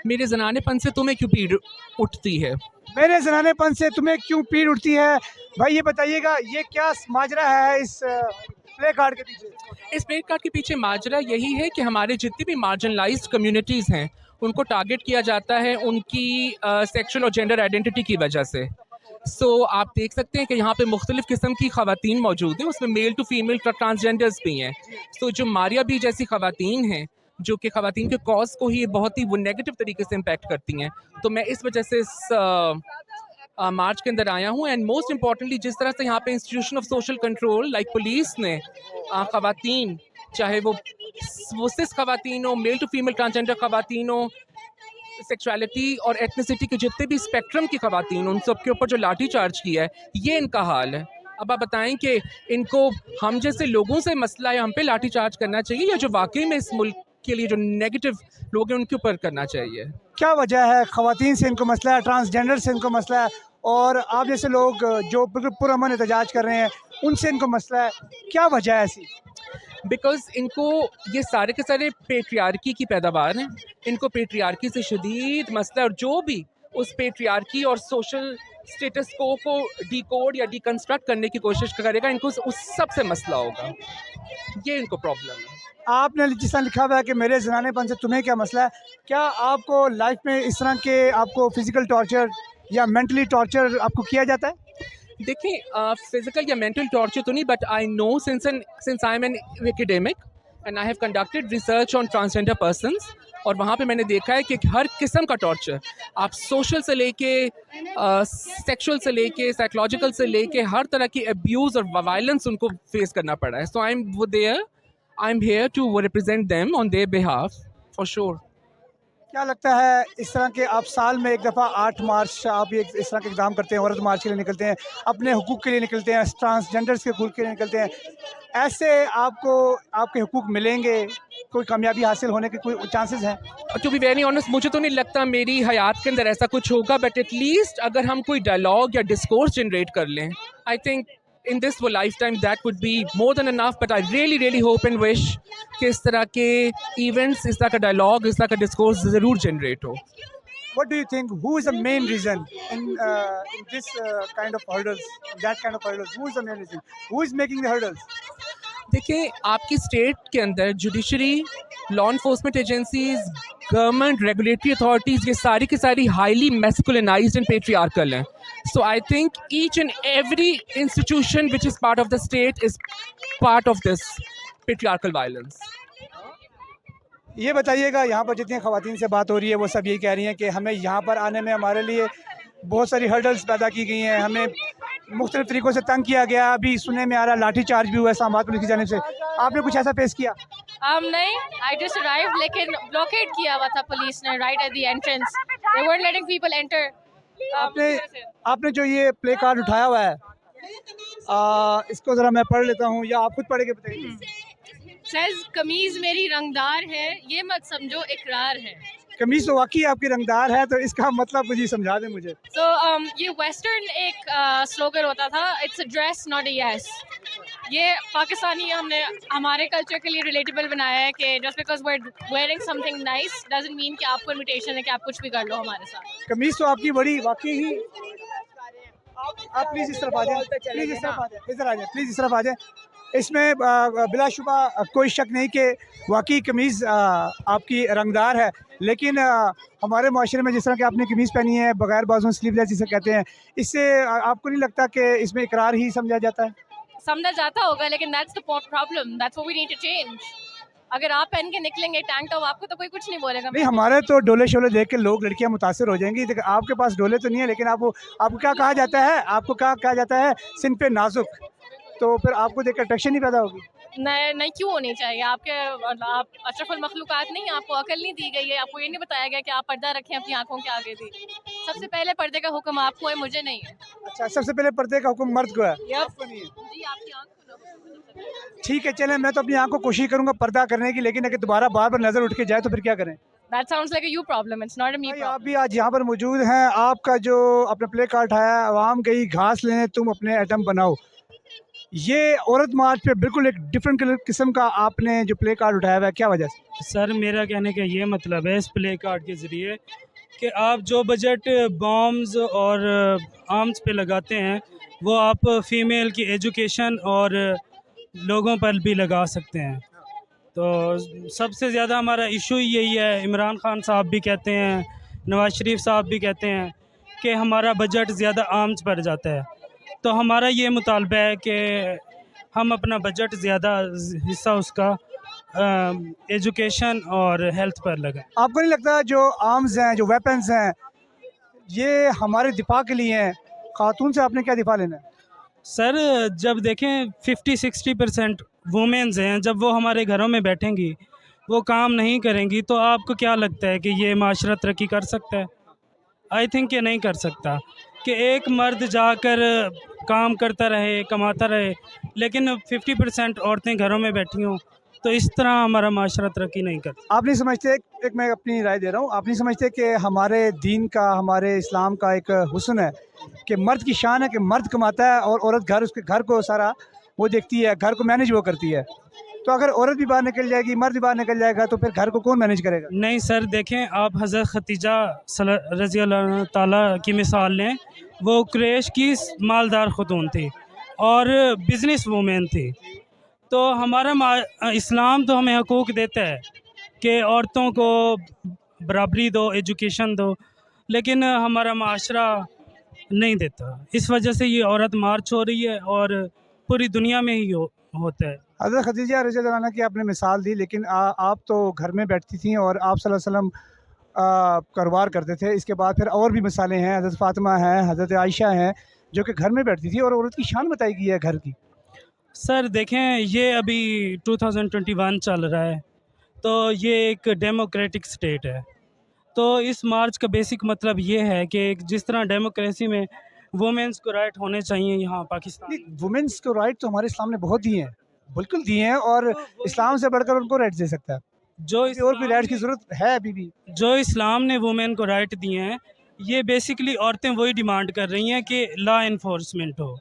میرے زنانے پن سے تمہیں کیوں پیڑ اٹھتی ہے؟ میرے زنانے پن سے تمہیں کیوں پیڑ اٹھتی ہے؟ بھائی یہ بتائیے گا یہ کیا ماجرا ہے اس پلے کارڈ کے پیچھے؟ اس پلے کارڈ کے پیچھے ماجرا یہی ہے کہ ہمارے جتنی بھی مارجنلائزڈ کمیونٹیز ہیں ان کو ٹارگٹ کیا جاتا ہے ان کی سیکشل اور جینڈر آئیڈینٹی کی وجہ سے. سو آپ دیکھ سکتے ہیں کہ یہاں پہ مختلف قسم کی خواتین موجود ہیں، اس میں میل ٹو فیمیل ٹرانسجینڈرز بھی ہیں. تو جو ماریا بی جیسی خواتین ہیں جو کہ خواتین کے کاز کو ہی بہت ہی وہ نیگیٹو طریقے سے امپیکٹ کرتی ہیں، تو میں اس وجہ سے اس مارچ کے اندر آیا ہوں. اینڈ موسٹ امپورٹنٹلی جس طرح سے یہاں پہ institution of social control like police نے خواتین چاہے وہ سس خواتین ہو، میل ٹو فیمیل ٹرانسجینڈر خواتین ہو، سیکچولیٹی اور ایتھنیسٹی کے جتنے بھی اسپیکٹرم کی خواتین ان سب کے اوپر جو لاٹھی چارج کیا ہے یہ ان کا حال ہے. اب آپ بتائیں کہ ان کو ہم جیسے لوگوں سے مسئلہ ہے ہم پہ لاٹھی چارج کرنا چاہیے یا جو واقعی میں اس ملک کے لیے جو نیگیٹو لوگ ہیں ان کے اوپر کرنا چاہیے؟ کیا وجہ ہے خواتین سے ان کو مسئلہ ہے، ٹرانسجینڈر سے ان کو مسئلہ ہے، اور آپ جیسے لوگ جو بالکل پرامن احتجاج کر رہے ہیں ان سے ان کو مسئلہ ہے؟ کیا وجہ ہے ایسی؟ بیکاز ان کو یہ سارے کے سارے پیٹریارکی کی پیداوار ہیں. ان کو پیٹریارکی سے شدید مسئلہ ہے، اور جو بھی اس پیٹریارکی اور سوشل اسٹیٹس کو ڈی کوڈ یا ڈی کنسٹرکٹ کرنے کی کوشش کرے گا ان کو اس سب سے مسئلہ ہوگا. یہ ان کو پرابلم ہے. آپ نے جس طرح لکھا ہوا ہے کہ میرے زنانے پن سے تمہیں کیا مسئلہ ہے، کیا آپ کو لائف میں اس طرح کے آپ کو فزیکل ٹارچر یا مینٹلی ٹارچر آپ کو کیا جاتا ہے؟ دیکھیں فزیکل یا مینٹل ٹارچر تو نہیں، but I know since I am an academic and I have conducted research on transgender persons, اور وہاں پہ میں نے دیکھا ہے کہ ہر قسم کا ٹارچر آپ سوشل سے لے کے سیکشل سے لے کے سائیکولوجیکل سے لے کے ہر طرح کی ابیوز اور وائلنس ان کو فیس کرنا پڑا ہے. So I am here to represent them on their behalf for sure. کیا لگتا ہے اس طرح کے آپ سال میں ایک دفعہ 8 مارچ آپ اس طرح کے اقدام کرتے ہیں، عورت مارچ کے لیے نکلتے ہیں، اپنے حقوق کے لیے نکلتے ہیں، ٹرانسجینڈرس کے حقوق کے لیے نکلتے ہیں، ایسے آپ کو آپ کے حقوق ملیں گے؟ کوئی کامیابی حاصل ہونے کے کوئی چانسز ہیں؟ ٹو بی ویری آنیسٹ مجھے تو نہیں لگتا میری حیات کے اندر ایسا کچھ ہوگا، بٹ ایٹ لیسٹ اگر ہم کوئی ڈائلاگ یا ڈسکورس جنریٹ کر لیں I think in this life time that would be more than enough. But I really hope and wish کہ اس طرح کے ایونٹس، اس طرح کا ڈائلاگ، اس طرح کا ڈسکورس ضرور generate who. What do you think? Who is the main reason in this kind of hurdles? That kind of hurdles. Who is the main reason? Who is making the hurdles? دیکھیں آپ کی state کے اندر judiciary, law enforcement agencies, government, regulatory authorities, یہ ساری کی ساری highly masculinized and patriarchal ہیں. So I think each and every institution which is part of the state is part of this patriarchal violence. یہ بتائیے گا یہاں پر جتنی خواتین سے بات ہو رہی ہے وہ سب یہی کہہ رہی ہیں کہ ہمیں یہاں پر آنے میں ہمارے لیے بہت ساری ہرڈلز پیدا کی گئی ہیں، ہمیں مختلف طریقوں سے تنگ کیا گیا، ابھی سننے میں آ رہا لاٹھی چارج بھی ہوا ہے اسلام آباد پولیس کی جانب سے. آپ نے کچھ ایسا فیس کیا؟ نہیں آئی جسٹ ارائیوڈ لیکن بلاکیڈ کیا ہوا تھا پولیس نے right at the entrance. They weren't letting people enter. آپ نے جو یہ پلے کارڈ اٹھایا ہوا ہے اس کو ذرا میں پڑھ لیتا ہوں یا آپ خود پڑھ کے بتائیے. سیز قمیض میری رنگدار ہے، یہ مت سمجھو اقرار ہے. قمیض تو واقعی آپ کی رنگدار ہے، تو اس کا مطلب مجھے سمجھا دیں مجھے. تو یہ ویسٹرن ایک سلوگن ہوتا تھا، it's a dress not a yes. یہ پاکستانی ہم نے ہمارے کلچر کے لیے ریلیٹیبل بنایا ہے کہ just because we are wearing something nice doesn't mean کہ آپ کو انویٹیشن ہے کہ آپ کچھ بھی کر لو ہمارے ساتھ. قمیض تو آپ کی بڑی واقعی ہی. آپ پلیز اس طرف آ جائیں، پلیز اس طرف آ جائیں، ادھر آ جائیں، پلیز اس طرف آ جائیں. اس میں بلا شبہ کوئی شک نہیں کہ واقعی قمیض آپ کی رنگدار ہے، لیکن ہمارے معاشرے میں جس طرح کہ آپ نے قمیض پہنی ہے بغیر بازوں سلیو لیس جسے کہتے ہیں، اس سے آپ کو نہیں لگتا کہ اس میں اقرار ہی سمجھا جاتا ہے؟ سمجھا جاتا ہوگا لیکن that's the problem, that's what we need to change. اگر آپ پہن کے نکلیں گے ٹینک ٹاپ آپ کو تو کوئی کچھ نہیں بولے گا. نہیں، ہمارے تو ڈولے شولے دیکھ کے لوگ لڑکیاں متاثر ہو جائیں گی، لیکن آپ کے پاس ڈولے تو نہیں ہے، لیکن آپ کو کیا کہا جاتا ہے، آپ کو کیا کہا جاتا ہے، سن پہ نازک، تو پھر آپ کو دیکھ کر اٹریکشن نہیں پیدا ہوگی؟ نہیں کیوں ہونی چاہیے؟ آپ اشرف المخلوقات نہیں، آپ کو عقل نہیں دی گئی ہے، آپ کو یہ نہیں بتایا گیا کہ آپ پردہ رکھیں اپنی آنکھوں کے آگے بھی. سب سے پہلے پردے کا حکم آپ کو ہے، مجھے نہیں ہے. اچھا، سب سے پہلے پردے کا حکم مرد کو ہے؟ جی آپ کی آنکھ کھولو. ٹھیک ہے، چلیں میں تو اپنی آنکھ کو کوشش کروں گا پردہ کرنے کی، لیکن اگر دوبارہ بار بار نظر اٹھ کے جائے تو پھر کیا کریں؟ That sounds like a you problem. It's not a me بھائی problem. آپ بھی آج یہاں پر موجود ہیں، آپ کا جو اپنا پلے کارڈ ہے عوام گئی گھاس لینے تم اپنے ایٹم بناؤ، یہ عورت مارچ پہ بالکل ایک ڈفرینٹ قسم کا آپ نے جو پلے کارڈ اٹھایا ہوا ہے، کیا وجہ سے؟ سر میرا کہنے کا یہ مطلب ہے اس پلے کارڈ کے ذریعے کہ آپ جو بجٹ بامز اور آرمز پہ لگاتے ہیں وہ آپ فیمیل کی ایجوکیشن اور لوگوں پر بھی لگا سکتے ہیں. تو سب سے زیادہ ہمارا ایشو یہی ہے، عمران خان صاحب بھی کہتے ہیں، نواز شریف صاحب بھی کہتے ہیں کہ ہمارا بجٹ زیادہ آرمز پر جاتا ہے. تو ہمارا یہ مطالبہ ہے کہ ہم اپنا بجٹ زیادہ حصہ اس کا ایجوکیشن اور ہیلتھ پر لگائیں. آپ کو نہیں لگتا جو آرمز ہیں، جو ویپنز ہیں، یہ ہمارے دفاع کے لیے ہیں؟ خاتون سے آپ نے کیا دفاع لینا ہے؟ سر جب دیکھیں 50-60% وومینز ہیں، جب وہ ہمارے گھروں میں بیٹھیں گی، وہ کام نہیں کریں گی، تو آپ کو کیا لگتا ہے کہ یہ معاشرہ ترقی کر سکتا ہے؟ آئی تھنک کہ نہیں کر سکتا. کہ ایک مرد جا کر کام کرتا رہے، کماتا رہے، لیکن 50% عورتیں گھروں میں بیٹھی ہوں، تو اس طرح ہمارا معاشرہ ترقی نہیں کرتا. آپ نہیں سمجھتے، ایک میں اپنی رائے دے رہا ہوں، آپ نہیں سمجھتے کہ ہمارے دین کا، ہمارے اسلام کا ایک حسن ہے کہ مرد کی شان ہے کہ مرد کماتا ہے اور عورت اس کے گھر کو سارا وہ دیکھتی ہے، گھر کو مینیج وہ کرتی ہے. تو اگر عورت بھی باہر نکل جائے گی، مرد بھی باہر نکل جائے گا، تو پھر گھر کو کون مینیج کرے گا؟ نہیں سر، دیکھیں آپ حضرت ختیجہ رضی اللہ تعالیٰ کی مثال لیں. وہ قریش کی مالدار خاتون تھی اور بزنس وومین تھی. تو ہمارا اسلام تو ہمیں حقوق دیتا ہے کہ عورتوں کو برابری دو، ایجوکیشن دو، لیکن ہمارا معاشرہ نہیں دیتا. اس وجہ سے یہ عورت مارچ ہو رہی ہے اور پوری دنیا میں ہی ہوتا ہے. حضرت خدیجہ رضی اللہ عنہ کی آپ نے مثال دی، لیکن آپ تو گھر میں بیٹھتی تھیں اور آپ صلی اللہ علیہ وسلم کاروبار کرتے تھے. اس کے بعد پھر اور بھی مثالیں ہیں، حضرت فاطمہ ہیں، حضرت عائشہ ہیں، جو کہ گھر میں بیٹھتی تھی اور عورت کی شان بتائی گئی ہے گھر کی. سر دیکھیں یہ ابھی 2021 چل رہا ہے، تو یہ ایک ڈیموکریٹک سٹیٹ ہے. تو اس مارچ کا بیسک مطلب یہ ہے کہ جس طرح ڈیموکریسی میں وومنس کو رائٹ ہونے چاہیے یہاں پاکستان میں. وومنس کو رائٹ تو ہمارے اسلام نے بہت دیے ہیں، بالکل دیے ہیں، اور اسلام سے بڑھ کر ان کو رائٹ دے سکتا ہے. جو اور کوئی رائٹ کی ضرورت ہے ابھی بھی؟ جو اسلام نے وومین کو رائٹ دیے ہیں، یہ بیسکلی عورتیں وہی ڈیمانڈ کر رہی ہیں کہ لا انفورسمنٹ ہو.